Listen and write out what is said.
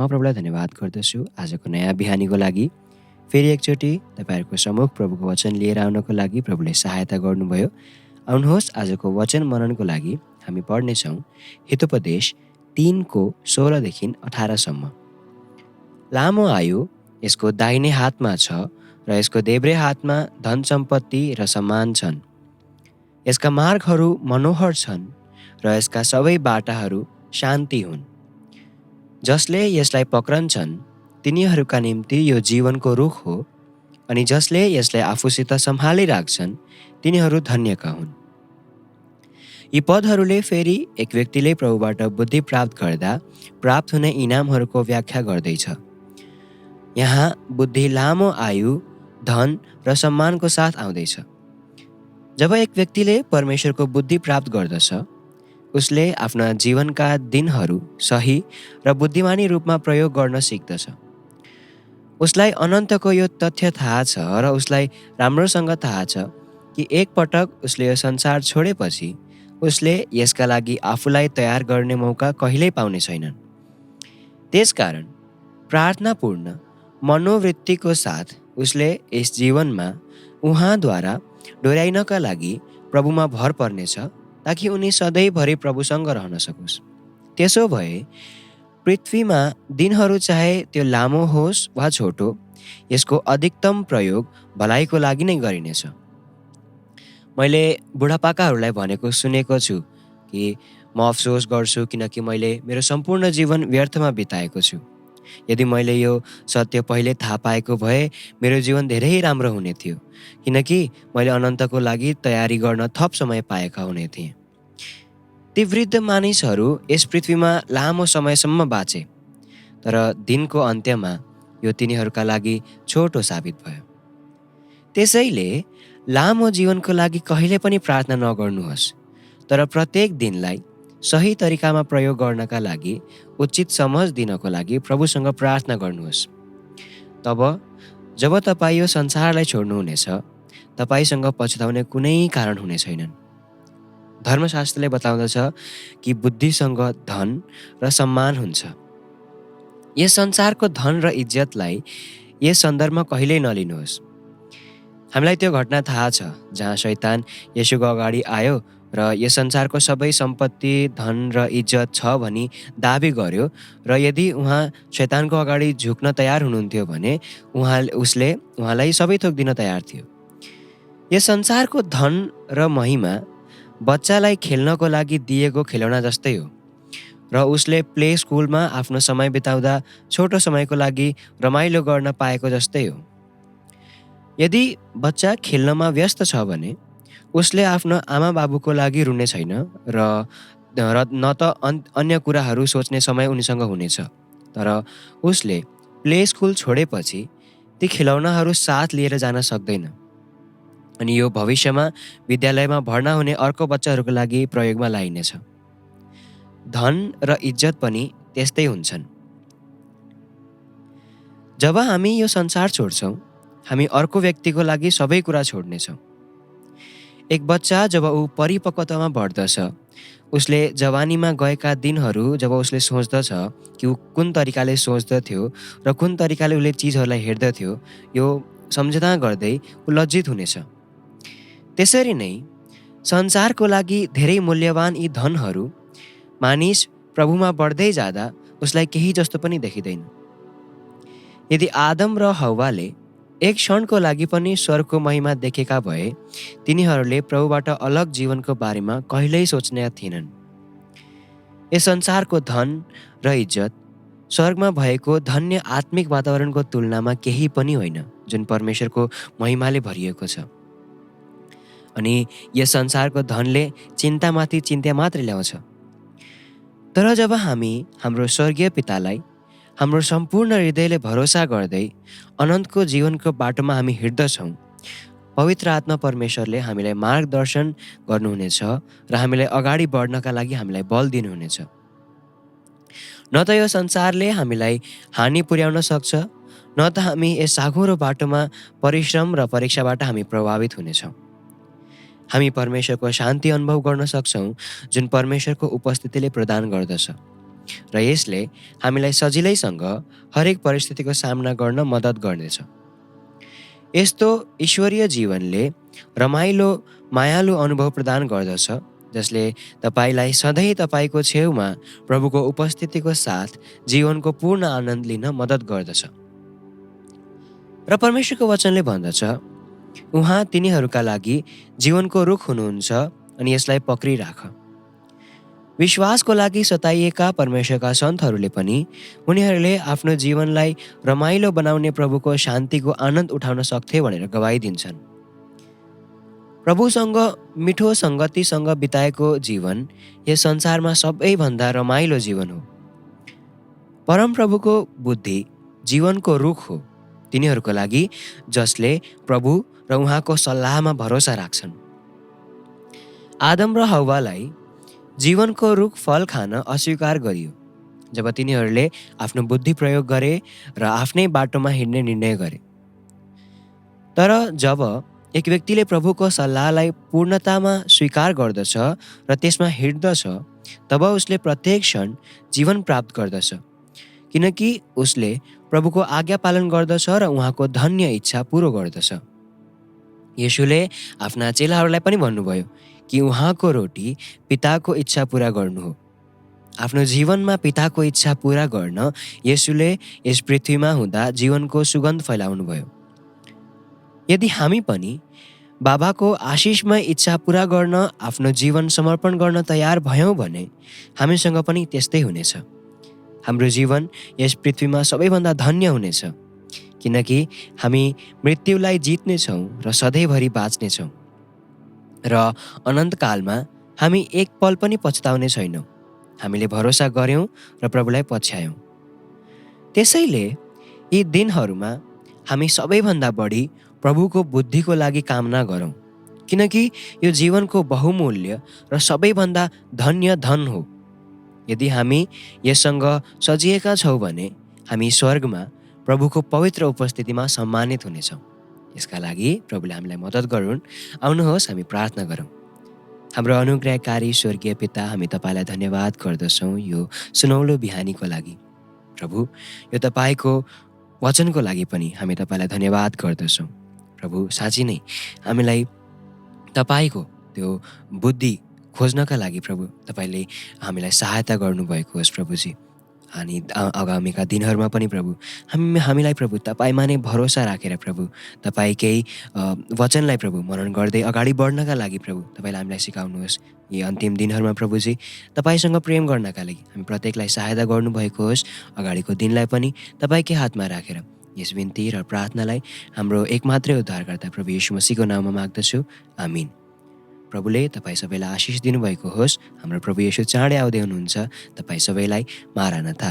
म प्रभुलाई धन्यवाद गर्दछु आजको नयाँ बिहानीको लागि। फेरि एकचोटि तपाईँहरूको सम्मुख प्रभुको वचन लिएर आउनको लागि प्रभुले सहायता गर्नुभयो। आउनुहोस् आजको वचन मननको लागि हामी पढ्नेछौँ हितोपदेश 3को 16देखि 18सम्म। लामो आयु यसको दाहिने हातमा छ र यसको देब्रे हातमा धन सम्पत्ति र सम्मान छन्। यसका मार्गहरू मनोहर छन् र यसका सबै बाटाहरू शान्ति हुन्। जसले यसलाई पक्रन्छन् तिनीहरूका निम्ति यो जीवनको रुख हो, अनि जसले यसलाई आफूसित सम्हालिराख्छन् तिनीहरू धन्यका हुन्। यी पदहरूले फेरि एक व्यक्तिले प्रभुबाट बुद्धि प्राप्त गर्दा प्राप्त हुने इनामहरूको व्याख्या गर्दैछ। यहाँ बुद्धि लामो आयु, धन र सम्मानको साथ आउँदैछ। जब एक व्यक्तिले परमेश्वरको बुद्धि प्राप्त गर्दछ, उसले आफ्ना जीवनका दिनहरू सही र बुद्धिमानी रूपमा प्रयोग गर्न सिक्दछ। उसलाई अनन्तको यो तथ्य थाहा छ र उसलाई राम्रोसँग थाहा छ कि एकपटक उसले यो संसार छोडेपछि उसले यसका लागि आफूलाई तयार गर्ने मौका कहिल्यै पाउने छैनन्। त्यसकारण प्रार्थनापूर्ण मनोवृत्तिको साथ उसले यस जीवनमा उहाँद्वारा डोर्याइनका लागि प्रभुमा भर पर्नेछ, ताकि उनी सधैँभरि प्रभुसँग रहन सकोस्। त्यसो भए पृथ्वीमा दिनहरू चाहे त्यो लामो होस् वा छोटो, यसको अधिकतम प्रयोग भलाइको लागि नै गरिनेछ। मैले बुढापाकाहरूलाई भनेको सुनेको छु कि म अफसोस गर्छु किनकि मैले मेरो सम्पूर्ण जीवन व्यर्थमा बिताएको छु। यदि मैले यो सत्य पहिले थाहा पाएको भए मेरो जीवन धेरै राम्रो हुने थियो, किनकि मैले अनन्तको लागि तयारी गर्न थप समय पाएका हुने थिएँ। ती वृद्ध मानिसहरू यस पृथ्वीमा लामो समयसम्म बाँचे, तर दिनको अन्त्यमा यो तिनीहरूका लागि छोटो साबित भयो। त्यसैले लामो जीवनको लागि कहिले पनि प्रार्थना नगर्नुहोस्, तर प्रत्येक दिनलाई सही तरिकामा प्रयोग गर्नका लागि उचित समझ दिनको लागि प्रभुसँग प्रार्थना गर्नुहोस्। तब जब तपाईँ यो संसारलाई छोड्नुहुनेछ, तपाईँसँग पछुताउने कुनै कारण हुने छैनन्। धर्मशास्त्रले बताउँदछ कि बुद्धिसँग धन र सम्मान हुन्छ। यस संसारको धन र इज्जतलाई यस सन्दर्भमा कहिल्यै नलिनुहोस्। हामीलाई त्यो घटना थाहा छ जहाँ शैतान येशूको अगाडि आयो र यस संसारको सबै सम्पत्ति, धन र इज्जत छ भनी दाबी गर्यो, र यदि उहाँ शैतानको अगाडि झुक्न तयार हुनुहुन्थ्यो भने उसले उहाँलाई सबै थोक दिन तयार थियो। यस संसारको धन र महिमा बच्चालाई खेल्नको लागि दिएको खेलौना जस्तै हो, र उसले प्ले स्कुलमा आफ्नो समय बिताउँदा छोटो समयको लागि रमाइलो गर्न पाएको जस्तै हो। यदि बच्चा खेल्नमा व्यस्त छ भने उसले आफ्नो आमा बाबुको लागि रुने छैन र न त अन्य कुराहरू सोच्ने समय उनीसँग हुनेछ। तर उसले प्ले स्कुल छोडेपछि ती खेलौनाहरू साथ लिएर जान सक्दैन, अनि यो भविष्यमा विद्यालयमा भर्ना हुने अर्को बच्चाहरूको लागि प्रयोगमा लाइनेछ। धन र इज्जत पनि त्यस्तै हुन्छन्। जब हामी यो संसार छोड्छौँ, हामी अर्को व्यक्तिको लागि सबै कुरा छोड्नेछौँ। एक बच्चा जब ऊ परिपक्वतामा बढ्दछ, उसले जवानीमा गएका दिनहरू जब उसले सोच्दछ कि ऊ कुन तरिकाले सोच्दथ्यो र कुन तरिकाले उसले चिजहरूलाई हेर्दथ्यो, यो सम्झना गर्दै ऊ लज्जित हुनेछ। त्यसरी नै संसारको लागि धेरै मूल्यवान यी धनहरू मानिस प्रभुमा बढ्दै जाँदा उसलाई केही जस्तो पनि देखिँदैन। यदि आदम र हव्वाले एक क्षणको लागि पनि स्वर्गको महिमा देखेका भए तिनीहरूले प्रभुबाट अलग जीवनको बारेमा कहिल्यै सोच्ने थिएनन्। यस संसारको धन र इज्जत स्वर्गमा भएको धन्य आत्मिक वातावरणको तुलनामा केही पनि होइन, जुन परमेश्वरको महिमाले भरिएको छ। अनि यस संसारको धनले चिन्तामाथि चिन्ता मात्रै ल्याउँछ। तर जब हामी हाम्रो स्वर्गीय पितालाई हाम्रो सम्पूर्ण हृदयले भरोसा गर्दै अनन्तको जीवनको बाटोमा हामी हिँड्दछौँ, पवित्र आत्मा परमेश्वरले हामीलाई मार्गदर्शन गर्नुहुनेछ र हामीलाई अगाडि बढ्नका लागि हामीलाई बल दिनुहुनेछ। न त यो संसारले हामीलाई हानि पुर्याउन सक्छ, न त हामी यस साँघुरो बाटोमा परिश्रम र परीक्षाबाट हामी प्रभावित हुनेछौँ। हामी परमेश्वरको शान्ति अनुभव गर्न सक्छौँ, जुन परमेश्वरको उपस्थितिले प्रदान गर्दछ। र यसले हामीलाई सजिलैसँग हरेक परिस्थितिको सामना गर्न मद्दत गर्नेछ। यस्तो ईश्वरीय जीवनले रमाइलो मायालु अनुभव प्रदान गर्दछ, जसले तपाईँलाई सधैँ तपाईँको छेउमा प्रभुको उपस्थितिको साथ जीवनको पूर्ण आनन्द लिन मद्दत गर्दछ। र परमेश्वरको वचनले भन्दछ, उहाँ तिनीहरूका लागि जीवनको रुख हुनुहुन्छ अनि यसलाई पक्रिराख। विश्वासको लागि सताइएका परमेश्वरका सन्तहरूले पनि उनीहरूले आफ्नो जीवनलाई रमाइलो बनाउने प्रभुको शान्तिको आनन्द उठाउन सक्थे भनेर गवाई दिन्छन्। प्रभुसँग मिठो सङ्गतिसँग बिताएको जीवन यस संसारमा सबैभन्दा रमाइलो जीवन हो। परमप्रभुको बुद्धि जीवनको रुख हो तिनीहरूको लागि जसले प्रभु र उहाँको सल्लाहमा भरोसा राख्छन्। आदम र हव्वालाई जीवनको रुख फल खान अस्वीकार गरियो जब तिनीहरूले आफ्नो बुद्धि प्रयोग गरे र आफ्नै बाटोमा हिँड्ने निर्णय गरे। तर जब एक व्यक्तिले प्रभुको सल्लाहलाई पूर्णतामा स्वीकार गर्दछ र त्यसमा हिँड्दछ, तब उसले प्रत्येक क्षण जीवन प्राप्त गर्दछ, किनकि उसले प्रभुको आज्ञा पालन गर्दछ र उहाँको धन्य इच्छा पुरो गर्दछ। येशूले आफ्ना चेलाहरूलाई पनि भन्नुभयो कि उहाँको रोटी पिताको इच्छा पुरा गर्नु हो। आफ्नो जीवनमा पिताको इच्छा पुरा गर्न येशूले यस पृथ्वीमा हुँदा जीवनको सुगन्ध फैलाउनु भयो। यदि हामी पनि बाबाको आशिषमय इच्छा पुरा गर्न आफ्नो जीवन समर्पण गर्न तयार भयौँ भने हामीसँग पनि त्यस्तै हुनेछ। हाम्रो जीवन यस पृथ्वीमा सबैभन्दा धन्य हुनेछ, किनकि हामी मृत्युलाई जित्नेछौँ र सधैँभरि बाँच्नेछौँ र अनन्तकालमा हामी एक पल पनि पछुताउने छैनौँ। हामीले भरोसा गऱ्यौँ र प्रभुलाई पछ्यायौँ। त्यसैले यी दिनहरूमा हामी सबैभन्दा बढी प्रभुको बुद्धिको लागि कामना गरौँ, किनकि यो जीवनको बहुमूल्य र सबैभन्दा धन्य धन हो। यदि हामी यससँग सजिएका छौँ भने हामी स्वर्गमा प्रभुको पवित्र उपस्थितिमा सम्मानित हुनेछौँ। यसका लागि प्रभुले हामीलाई मद्दत गरून्। आउनुहोस् हामी प्रार्थना गरौँ। हाम्रो अनुग्रहकारी स्वर्गीय पिता, हामी तपाईँलाई धन्यवाद गर्दछौँ यो सुनौलो बिहानीको लागि। प्रभु, यो तपाईँको वचनको लागि पनि हामी तपाईँलाई धन्यवाद गर्दछौँ। प्रभु, साँच्चै नै हामीलाई तपाईँको त्यो बुद्धि खोज्नका लागि प्रभु तपाईँले हामीलाई सहायता गर्नुभएको होस् प्रभुजी। अनि आगामीका दिनहरूमा पनि प्रभु हामीलाई प्रभु तपाईँमा नै भरोसा राखेर प्रभु तपाईँकै वचनलाई प्रभु मनन गर्दै अगाडि बढ्नका लागि प्रभु तपाईँले हामीलाई सिकाउनुहोस्। यी अन्तिम दिनहरूमा प्रभुजी तपाईँसँग प्रेम गर्नका लागि हामी प्रत्येकलाई सहायता गर्नुभएको होस्। अगाडिको दिनलाई पनि तपाईँकै हातमा राखेर यस बिन्ती र प्रार्थनालाई हाम्रो एकमात्रै उद्धारकर्ता प्रभु येशू मसीहको नाममा माग्दछु, आमिन। प्रभुले तपाईँ सबैलाई आशिष दिनुभएको होस्। हाम्रो प्रभु येशू चाँडै आउँदै हुनुहुन्छ। तपाईँ सबैलाई मारानाथा।